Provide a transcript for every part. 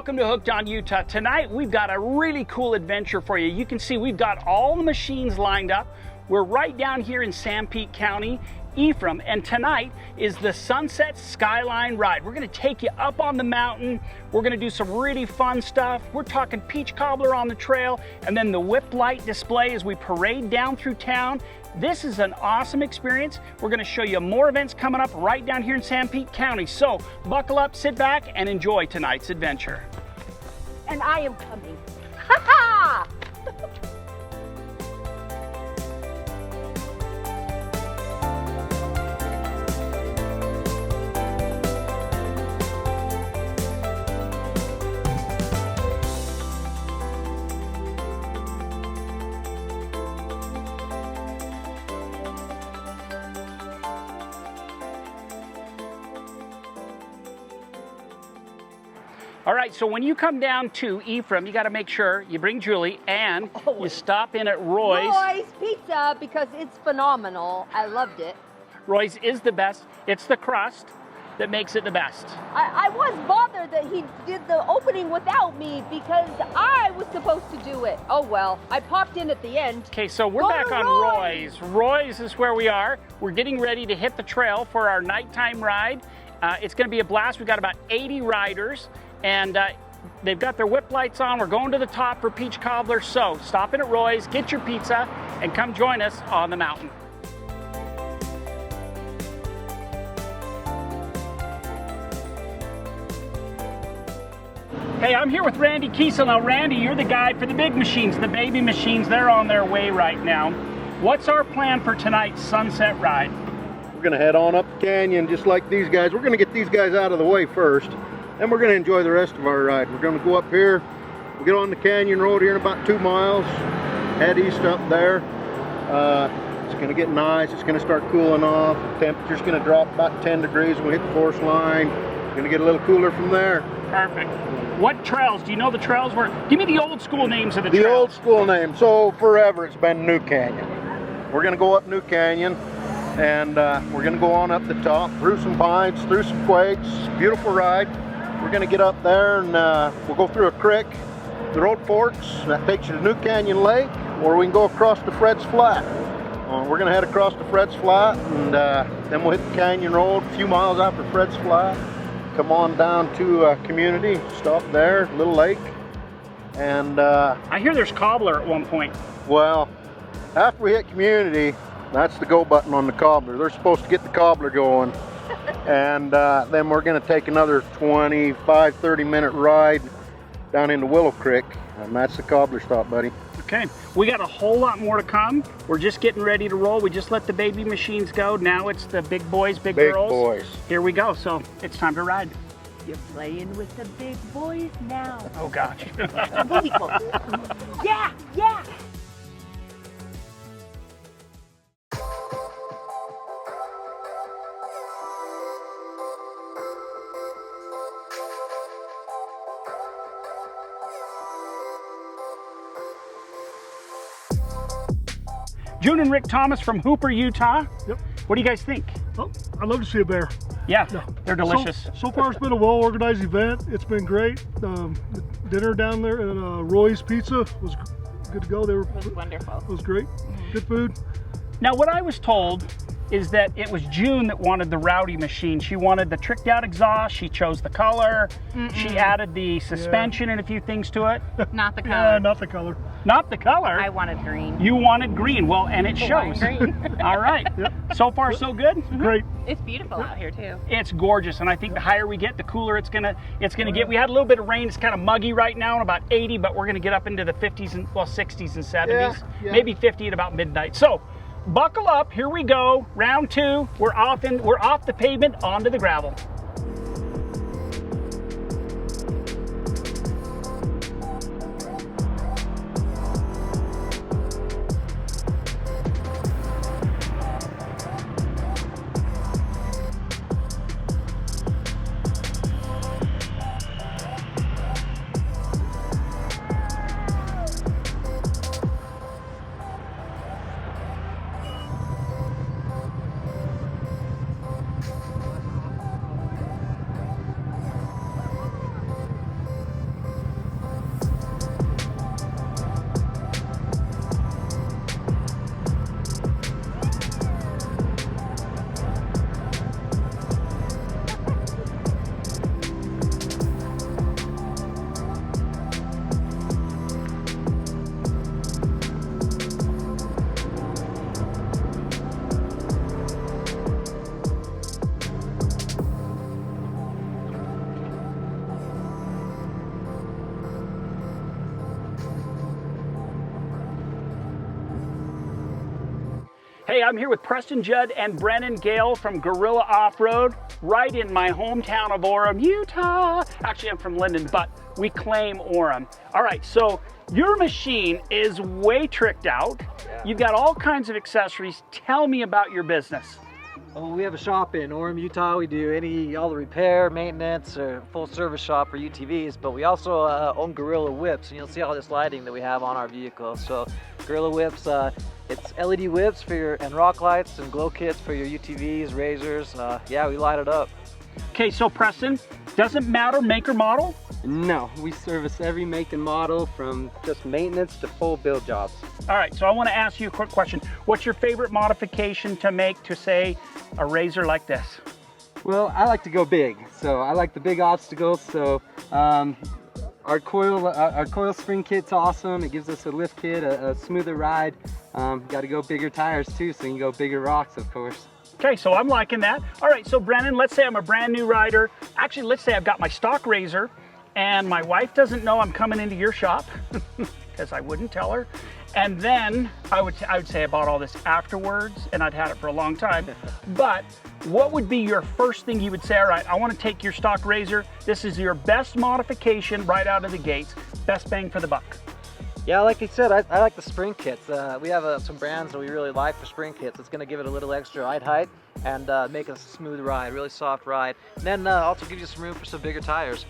welcome to Hooked on Utah. Tonight we've got a really cool adventure for you. You can see we've got all the machines lined up. We're right down here in Sanpete County, Ephraim, and tonight is the Sunset Skyline ride. We're gonna take you up on the mountain. We're gonna do some really fun stuff. We're talking peach cobbler on the trail, and then the whip light display as we parade down through town. This is an awesome experience. We're gonna show you more events coming up right down here in Sanpete County. So buckle up, sit back, and enjoy tonight's adventure. And I am coming. Ha ha! All right, so when you come down to Ephraim, you got to make sure you bring Julie and you stop in at Roy's. Roy's Pizza, because it's phenomenal. I loved it. Roy's is the best. It's the crust that makes it the best. I was bothered that he did the opening without me because I was supposed to do it. Oh well, I popped in at the end. Okay, so we're back on Roy's. Roy's is where we are. We're getting ready to hit the trail for our nighttime ride. It's going to be a blast. We've got about 80 riders. And they've got their whip lights on. We're going to the top for peach cobbler. So stop in at Roy's, get your pizza, and come join us on the mountain. Hey, I'm here with Randy Kiesel. Now, Randy, you're the guide for the big machines, the baby machines. They're on their way right now. What's our plan for tonight's sunset ride? We're gonna head on up the canyon just like these guys. We're gonna get these guys out of the way first. Then we're going to enjoy the rest of our ride. We're going to go up here, we'll get on the canyon road here in about 2 miles, head east up there. It's going to get nice, it's going to start cooling off, the temperature's going to drop about 10 degrees when we hit the forest line. It's going to get a little cooler from there. Perfect. What trails? Do you know the trails? Give me the old school names of the trails. The old school name. So forever it's been New Canyon. We're going to go up New Canyon, and we're going to go on up the top, through some pines, through some quakes. Beautiful ride. We're going to get up there and we'll go through a creek. The road forks, that takes you to New Canyon Lake, or we can go across to Fred's Flat. We're going to head across to Fred's Flat, and then we'll hit the canyon road a few miles after Fred's Flat. Come on down to Community, stop there, little lake. And I hear there's cobbler at one point. Well, after we hit Community, that's the go button on the cobbler. They're supposed to get the cobbler going. And then we're going to take another 25-30 minute ride down into Willow Creek, and that's the cobbler stop, buddy. Okay, we got a whole lot more to come. We're just getting ready to roll. We just let the baby machines go. Now it's the big boys, big girls. Big boys. Here we go. So it's time to ride. You're playing with the big boys now. Oh gosh. Booty call. Yeah, yeah. June and Rick Thomas from Hooper, Utah. Yep. What do you guys think? Oh, I'd love to see a bear. Yeah, they're delicious. So far, it's been a well-organized event. It's been great. The dinner down there at Roy's Pizza was good to go. It was wonderful. It was great. Good food. Now, what I was told is that it was June that wanted the rowdy machine. She wanted the tricked out exhaust. She chose the color. She added the suspension and a few things to it. Not the color. Yeah, not the color. Not the color. I wanted green. You wanted green. Well, and it shows. Green. All right. Yep. So far, so good. Great. It's beautiful out here too. It's gorgeous, and I think the higher we get, the cooler it's gonna get. We had a little bit of rain. It's kind of muggy right now, and about 80, but we're gonna get up into the 50s and 60s and 70s, maybe 50 at about midnight. So, buckle up. Here we go. Round 2. We're off the pavement onto the gravel. Hey, I'm here with Preston Judd and Brennan Gale from Gorilla Off-Road, right in my hometown of Orem, Utah. Actually, I'm from Linden, but we claim Orem. All right, so your machine is way tricked out. Yeah. You've got all kinds of accessories. Tell me about your business. Oh, we have a shop in Orem, Utah. We do all the repair, maintenance, or full service shop for UTVs, but we also own Gorilla Whips, and you'll see all this lighting that we have on our vehicles. So Gorilla Whips, it's LED whips for and rock lights and glow kits for your UTVs, razors. Yeah, we light it up. Okay, so Preston, doesn't matter make or model? No, we service every make and model from just maintenance to full build jobs. All right, so I want to ask you a quick question. What's your favorite modification to make to, say, a razor like this? Well, I like to go big, so I like the big obstacles. So our coil spring kit's awesome. It gives us a lift kit, a smoother ride. Got to go bigger tires too, so you can go bigger rocks, of course. Okay, so I'm liking that. All right, so Brennan, let's say I'm a brand new rider. Actually, let's say I've got my stock razor and my wife doesn't know I'm coming into your shop because I wouldn't tell her. And then I would say I bought all this afterwards and I'd had it for a long time. But what would be your first thing you would say, all right, I want to take your stock razor. This is your best modification right out of the gates. Best bang for the buck. Yeah, like I said, I like the spring kits. We have some brands that we really like for spring kits. It's going to give it a little extra ride height and make it a smooth ride, really soft ride. And then also give you some room for some bigger tires.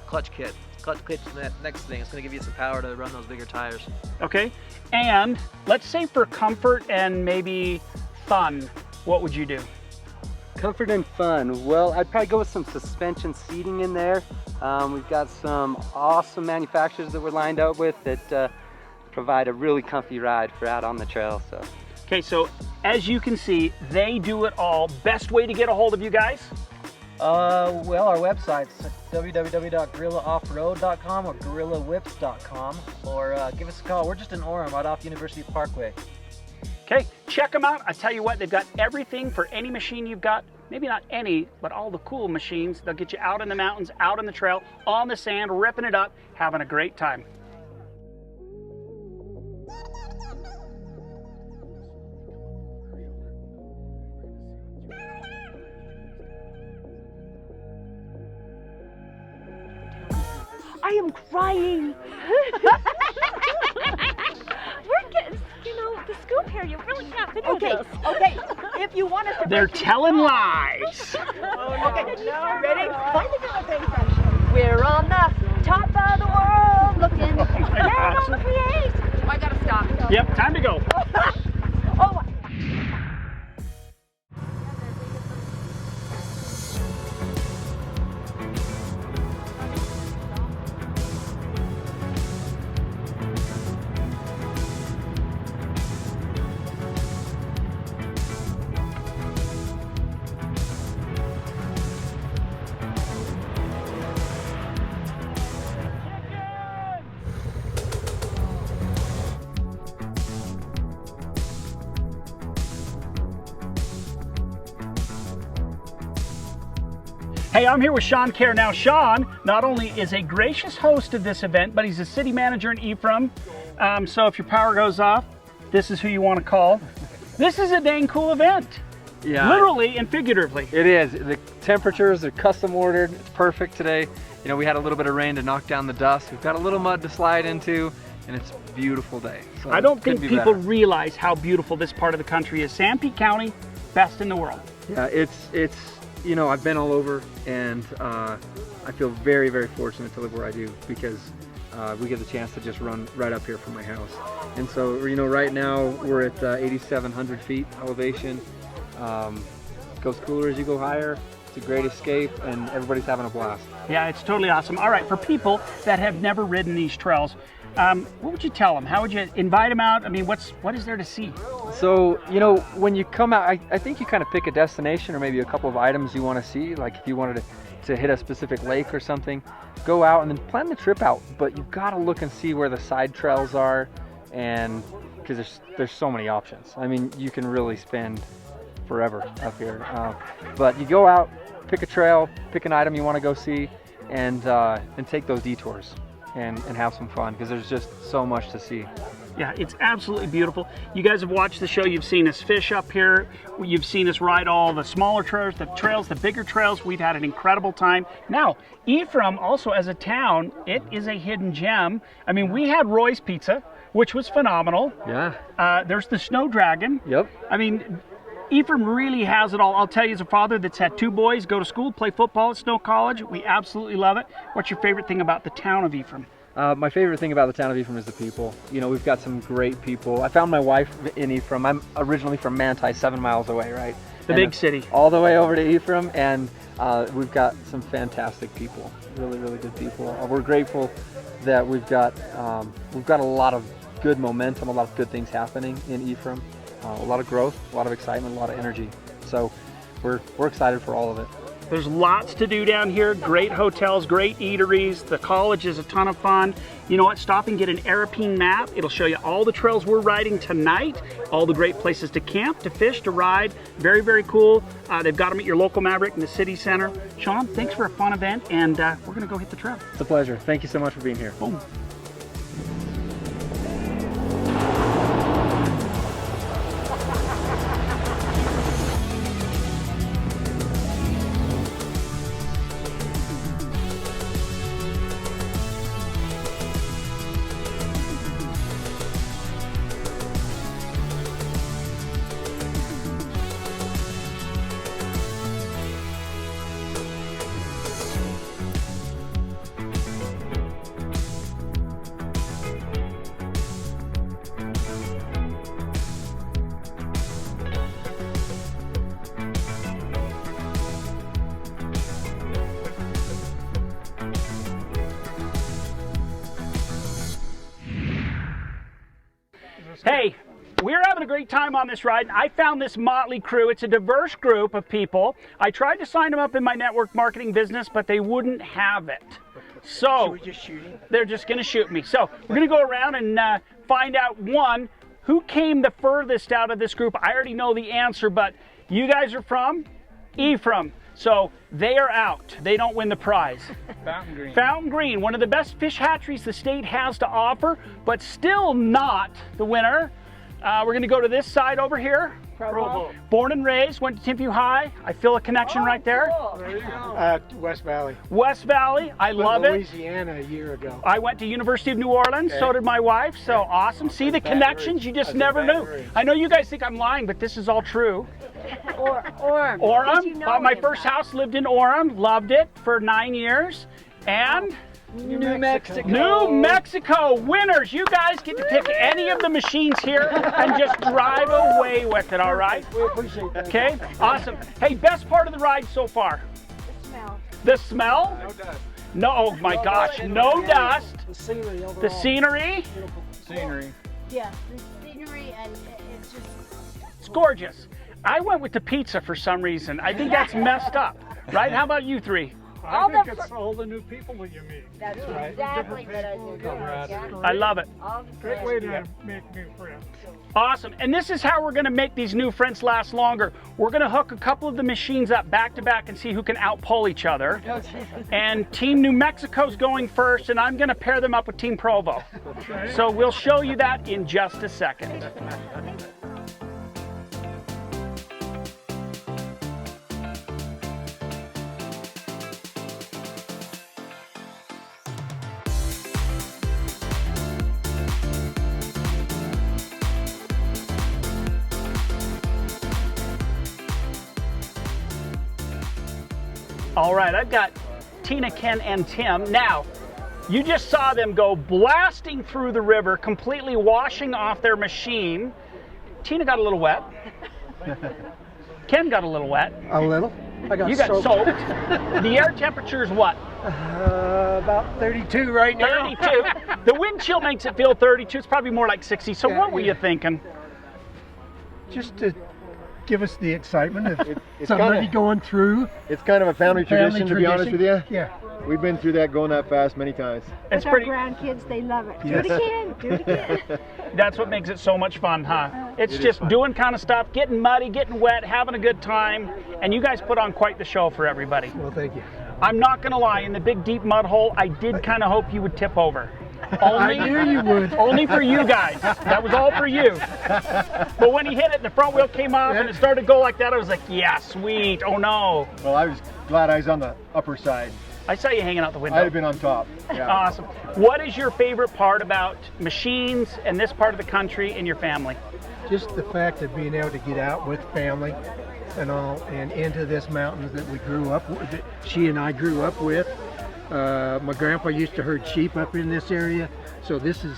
Clutch kit. Clutch kit's the next thing. It's going to give you some power to run those bigger tires. Okay, and let's say for comfort and maybe fun, what would you do? Comfort and fun. Well, I'd probably go with some suspension seating in there. We've got some awesome manufacturers that we're lined up with that provide a really comfy ride for out on the trail. So. Okay, so as you can see, they do it all. Best way to get a hold of you guys? Well, our website's www.gorillaoffroad.com or gorillawhips.com, or give us a call. We're just in Orem, right off University Parkway. Okay, check them out. I tell you what, they've got everything for any machine you've got. Maybe not any, but all the cool machines. They'll get you out in the mountains, out on the trail, on the sand, ripping it up, having a great time. I am crying. We're getting, the scoop here. You really can't video this. Okay. If you want us to, They're telling lies. ready? We're on the top of the world, looking down on the creation. Oh, I gotta stop. Yep, time to go. Oh. Hey, I'm here with Sean Kerr. Now, Sean not only is a gracious host of this event, but he's a city manager in Ephraim. So if your power goes off, this is who you want to call. This is a dang cool event. Yeah. Literally and figuratively. It is. The temperatures are custom ordered. It's perfect today. You know, we had a little bit of rain to knock down the dust. We've got a little mud to slide into, and it's a beautiful day. So I don't think couldn't be people better. realize how beautiful this part of the country is. Sanpete County, best in the world. Yeah, it's you know, I've been all over, and I feel very, very fortunate to live where I do, because we get the chance to just run right up here from my house. And so, you know, right now we're at 8,700 feet elevation. It goes cooler as you go higher. It's a great escape, and everybody's having a blast. Yeah, it's totally awesome. All right, for people that have never ridden these trails, what would you tell them? How would you invite them out? I mean, what is there to see? So, you know, when you come out, I think you kind of pick a destination or maybe a couple of items you want to see. Like if you wanted to hit a specific lake or something, go out and then plan the trip out. But you've got to look and see where the side trails are, and because there's so many options. I mean, you can really spend forever up here. But you go out, pick a trail, pick an item you want to go see, and take those detours and have some fun, because there's just so much to see. Yeah, it's absolutely beautiful. You guys have watched the show. You've seen us fish up here. You've seen us ride all the smaller trails, the bigger trails. We've had an incredible time. Now, Ephraim, also as a town, it is a hidden gem. I mean, we had Roy's Pizza, which was phenomenal. Yeah. There's the Snow Dragon. Yep. I mean, Ephraim really has it all. I'll tell you, as a father that's had 2 boys go to school, play football at Snow College, we absolutely love it. What's your favorite thing about the town of Ephraim? My favorite thing about the town of Ephraim is the people. You know, we've got some great people. I found my wife in Ephraim. I'm originally from Manti, 7 miles away, right? The big city. All the way over to Ephraim, and we've got some fantastic people, really, really good people. We're grateful that we've got a lot of good momentum, a lot of good things happening in Ephraim, a lot of growth, a lot of excitement, a lot of energy. So we're excited for all of it. There's lots to do down here, great hotels, great eateries. The college is a ton of fun. You know what, stop and get an Arapeen map. It'll show you all the trails we're riding tonight, all the great places to camp, to fish, to ride. Very, very cool. They've got them at your local Maverick in the city center. Sean, thanks for a fun event, and we're gonna go hit the trail. It's a pleasure. Thank you so much for being here. Boom. Hey, we're having a great time on this ride. I found this motley crew. It's a diverse group of people. I tried to sign them up in my network marketing business, but they wouldn't have it. So they're just going to shoot me. So we're going to go around and find out, one, who came the furthest out of this group. I already know the answer, but you guys are from Ephraim. So they are out. They don't win the prize. Fountain Green. Fountain Green, one of the best fish hatcheries the state has to offer, but still not the winner. We're going to go to this side over here. Provo. Born and raised, went to Timpview High. I feel a connection right there. There you go. West Valley. West Valley, I love it. Louisiana a year ago. I went to University of New Orleans, so did my wife, so awesome. See the connections, you just never knew. I know you guys think I'm lying, but this is all true. Orem. Orem, Did you know bought my him? first house, lived in Orem, loved it for 9 years. And New Mexico. New Mexico winners. You guys get to pick any of the machines here and just drive away with it, all right? We appreciate that. Okay, awesome. Hey, best part of the ride so far? The smell. The smell? No dust. No, oh my gosh, no dust. The scenery overall. The scenery, Scenery. Yeah, the scenery, and it's just... it's gorgeous. I went with the pizza for some reason. I think that's messed up, right? How about you three? I think it's all the new people that you meet. That's Right. exactly what I do. Camaraderie. I love it. All the Great way to make new friends. Awesome. And this is how we're going to make these new friends last longer. We're going to hook a couple of the machines up back to back and see who can outpull each other. And Team New Mexico's going first, and I'm going to pair them up with Team Provo. So we'll show you that in just a second. All right, I've got Tina, Ken, and Tim. Now, you just saw them go blasting through the river, completely washing off their machine. Tina got a little wet. Ken got a little wet. A little. I got You got soaked. The air temperature is what? About 32 right now. 32. The wind chill makes it feel 32. It's probably more like 60. So what were you thinking? Just to give us the excitement of It's somebody kinda- going through. It's kind of a family tradition, to be honest with you. Yeah. We've been through that going that fast many times. It's With pretty. our grandkids, they love it. Yes. Do it again. Do it again. That's what makes it so much fun, huh? It's It is just fun. doing kind of stuff, getting muddy, getting wet, having a good time, and you guys put on quite the show for everybody. Well, thank you. I'm not gonna lie, in the big deep mud hole, I did kind of hope you would tip over. Only, I knew you would. Only for you guys. That was all for you. But when he hit it and the front wheel came off and it started to go like that, I was like, yeah, sweet. Oh no. Well, I was glad I was on the upper side. I saw you hanging out the window. I'd have been on top. Yeah. Awesome. What is your favorite part about machines and this part of the country and your family? Just the fact of being able to get out with family and all, and into this mountains that we grew up with, that she and I grew up with. My grandpa used to herd sheep up in this area, so this is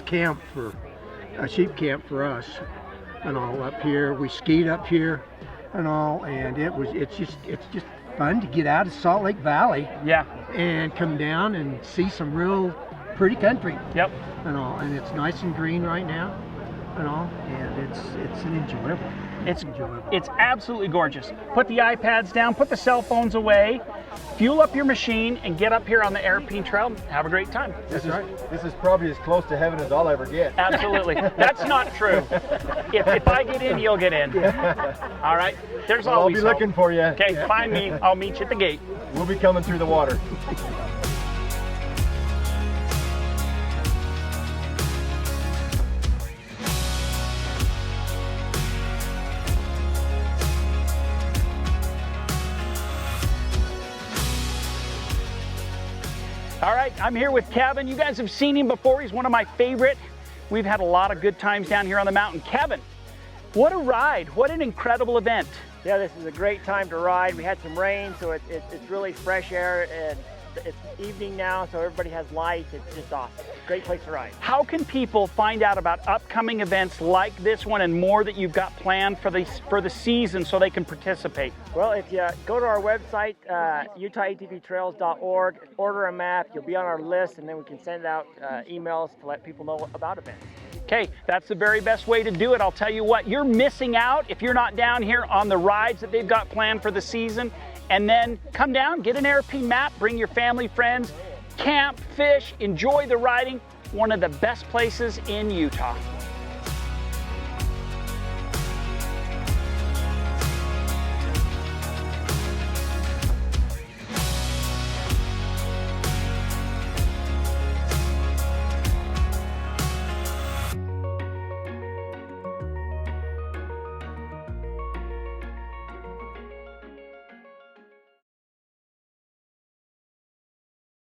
camp for a sheep camp for us and all up here. We skied up here and all, and it's just fun to get out of Salt Lake Valley. Yeah. And come down and see some real pretty country. Yep. And all, and it's nice and green right now and all, and it's enjoyable. It's enjoyable. It's absolutely gorgeous. Put the iPads down, put the cell phones away, fuel up your machine, and get up here on the Arapeen Trail. Have a great time. This is probably as close to heaven as I'll ever get. Absolutely. That's not true. If I get in, you'll get in. All right? There's Well, I'll always be hope. looking for you. Okay, find me. I'll meet you at the gate. We'll be coming through the water. All right, I'm here with Kevin. You guys have seen him before. He's one of my favorite. We've had a lot of good times down here on the mountain. Kevin, what a ride. What an incredible event. Yeah, this is a great time to ride. We had some rain, so it's really fresh air, and it's evening now, so everybody has light. It's just awesome. Great place to ride. How can people find out about upcoming events like this one and more that you've got planned for the season so they can participate? Well, if you go to our website, UtahATVTrails.org, order a map, you'll be on our list, and then we can send out emails to let people know about events. Okay, that's the very best way to do it. I'll tell you what, you're missing out if you're not down here on the rides that they've got planned for the season. And then come down, get an Arapeen map, bring your family, friends, camp, fish, enjoy the riding. One of the best places in Utah.